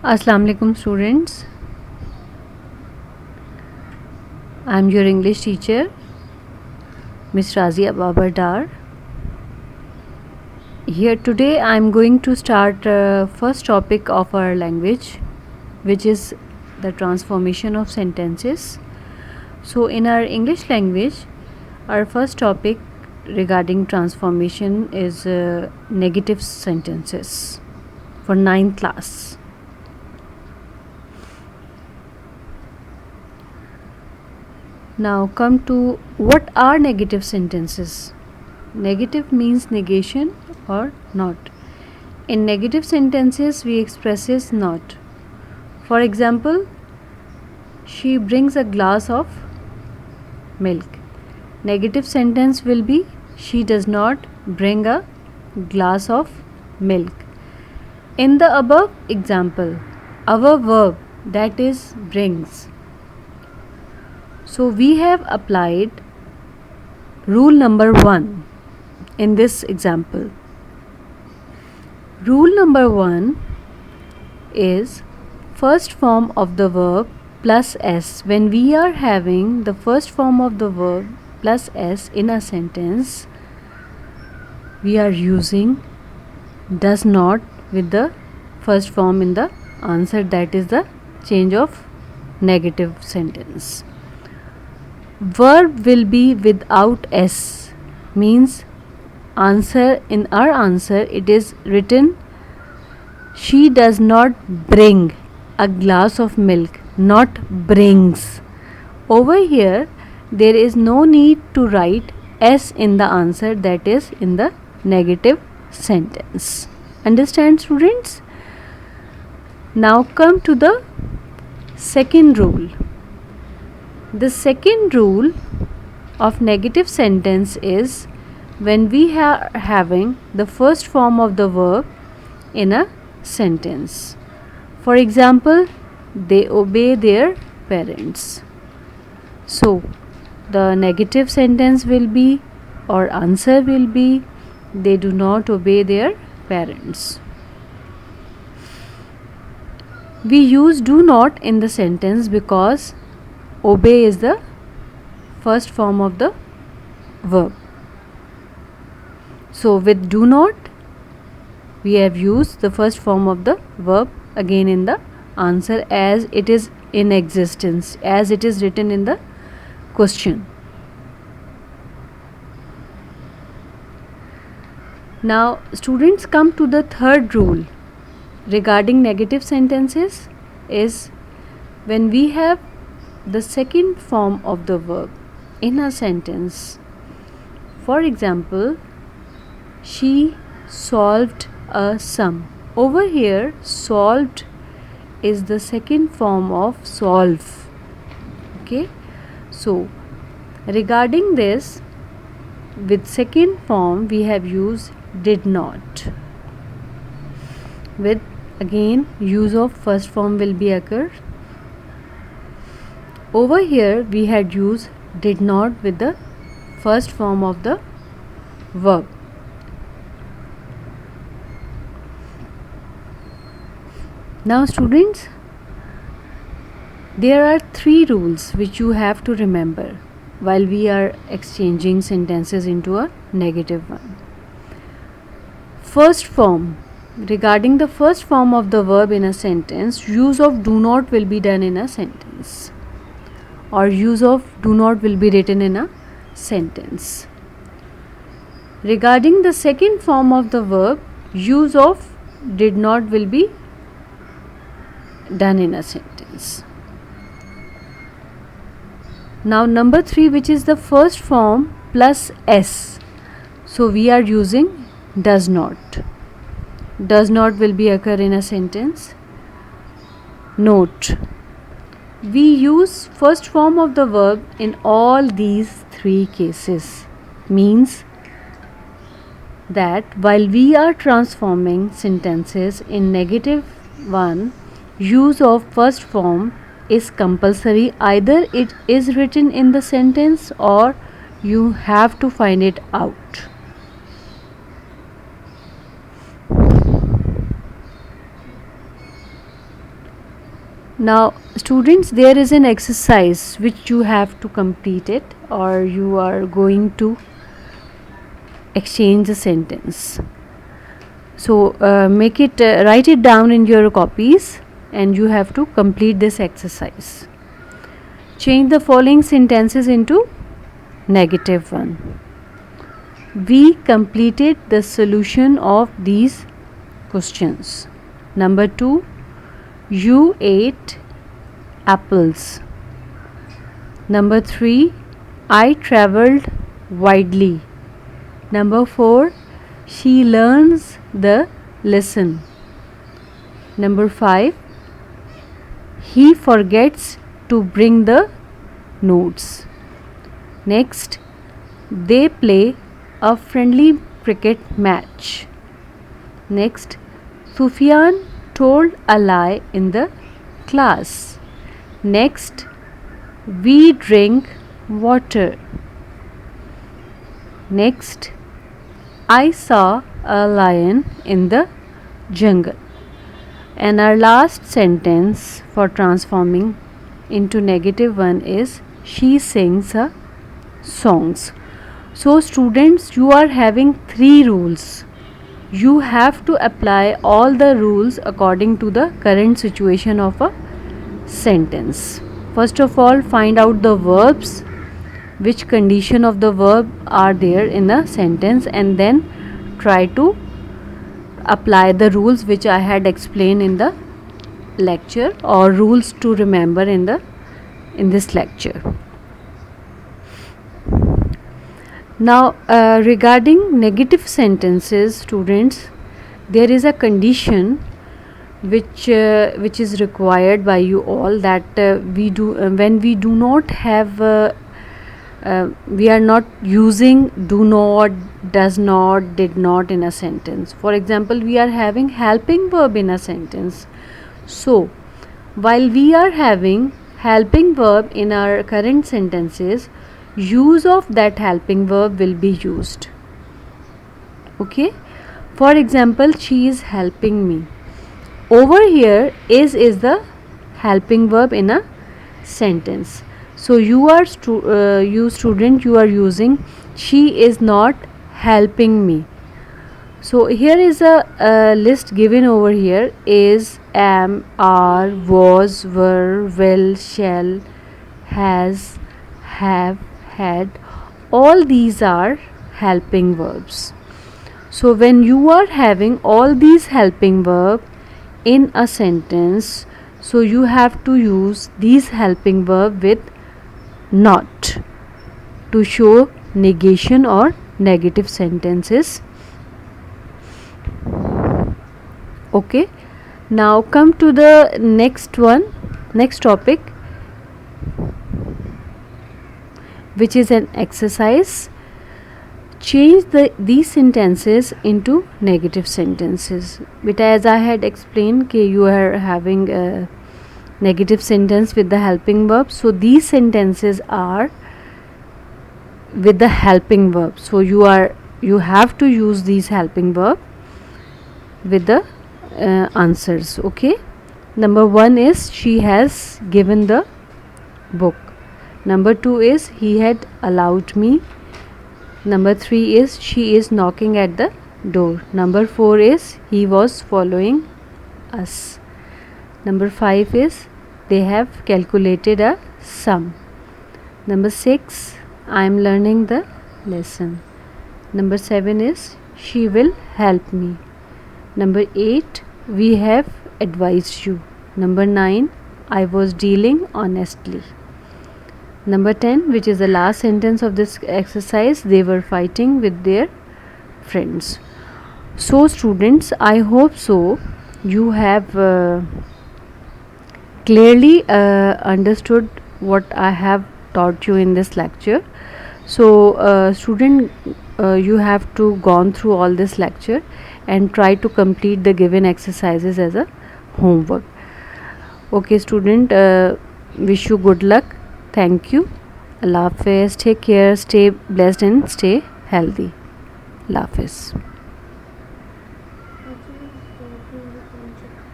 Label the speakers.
Speaker 1: Assalamu alaikum students. I am your English teacher, Miss Razia Babardar. Here today I am going to start first topic of our language, which is the transformation of sentences. So in our English language, our first topic regarding transformation is negative sentences for 9th class. Now come to what are negative sentences. Negative means negation or not. In negative sentences we expresses not. For example, she brings a glass of milk. Negative sentence will be she does not bring a glass of milk. In the above example, our verb that is brings. So we have applied rule number 1 in this example. Rule number 1 is first form of the verb plus s. When we are having the first form of the verb plus s in a sentence, we are using does not with the first form in the answer, that is the change of negative sentence. Verb will be without s, means answer, in our answer it is written she does not bring a glass of milk, not brings. Over here there is no need to write s in the answer, that is in the negative sentence. Understand, students? Now come to the second rule. The second rule of negative sentence is when we are having the first form of the verb in a sentence. For example, they obey their parents. So, the negative sentence will be or answer will be they do not obey their parents. We use do not in the sentence because obey is the first form of the verb. So with do not we have used the first form of the verb again in the answer as it is in existence, as it is written in the question. Now students, come to the third rule regarding negative sentences is when we have the second form of the verb in a sentence. For example, she solved a sum. Over here solved is the second form of solve. Okay, so regarding this, with second form we have used did not. With again use of first form will be occur. Over here we had used did not with the first form of the verb. Now students, there are 3 rules which you have to remember while we are exchanging sentences into a negative one. First form, regarding the first form of the verb in a sentence, use of do not will be done in a sentence, or use of do not will be written in a sentence. Regarding the second form of the verb, use of did not will be done in a sentence. Now number 3, which is the first form plus s. So we are using does not. Does not will be occur in a sentence. Note, we use first form of the verb in all these 3 cases, means that while we are transforming sentences in negative one, use of first form is compulsory. Either it is written in the sentence or you have to find it out. Now students, there is an exercise which you have to complete it, or you are going to exchange a sentence. So write it down in your copies, and you have to complete this exercise. Change the following sentences into negative one. We completed the solution of these questions. Number 2, you ate apples. Number 3, I traveled widely. Number 4, she learns the lesson. Number 5, he forgets to bring the notes. Next, they play a friendly cricket match. Next, Sufyan told a lie in the class. Next, we drink water. Next, I saw a lion in the jungle. And our last sentence for transforming into negative one is she sings a songs. So students, you are having 3 rules. You have to apply all the rules according to the current situation of a sentence. First of all, find out the verbs, which condition of the verb are there in a sentence, and then try to apply the rules which I had explained in the lecture, or rules to remember in this lecture. Now regarding negative sentences, students, there is a condition which is required by you all, that we do when we do not have we are not using do not, does not, did not in a sentence. For example, we are having helping verb in a sentence. So while we are having helping verb in our current sentences, use of that helping verb will be used. Okay, for example, she is helping me. Over here, is the helping verb in a sentence. So you are you student, you are using she is not helping me. So here is a list given over here: is, am, are, was, were, will, shall, has, have, had. All these are helping verbs. So when you are having all these helping verb in a sentence, so you have to use these helping verb with not to show negation or negative sentences. Okay, now come to the next topic, which is an exercise. Change these sentences into negative sentences. But as I had explained, you are having a negative sentence with the helping verb, so these sentences are with the helping verb. So you have to use these helping verb with the answers. Okay, number 1 is she has given the book. Number 2 is he had allowed me. Number 3 is she is knocking at the door. Number 4 is he was following us. Number 5 is they have calculated a sum. Number 6, I am learning the lesson. Number 7 is she will help me. Number 8, we have advised you. Number 9, I was dealing honestly. Number 10, which is the last sentence of this exercise, they were fighting with their friends. So students, I hope so you have clearly understood what I have taught you in this lecture. So student, you have to gone through all this lecture and try to complete the given exercises as a homework. Okay student, wish you good luck. Thank you. Allah Hafiz. Take care, stay blessed and stay healthy. Allah Hafiz.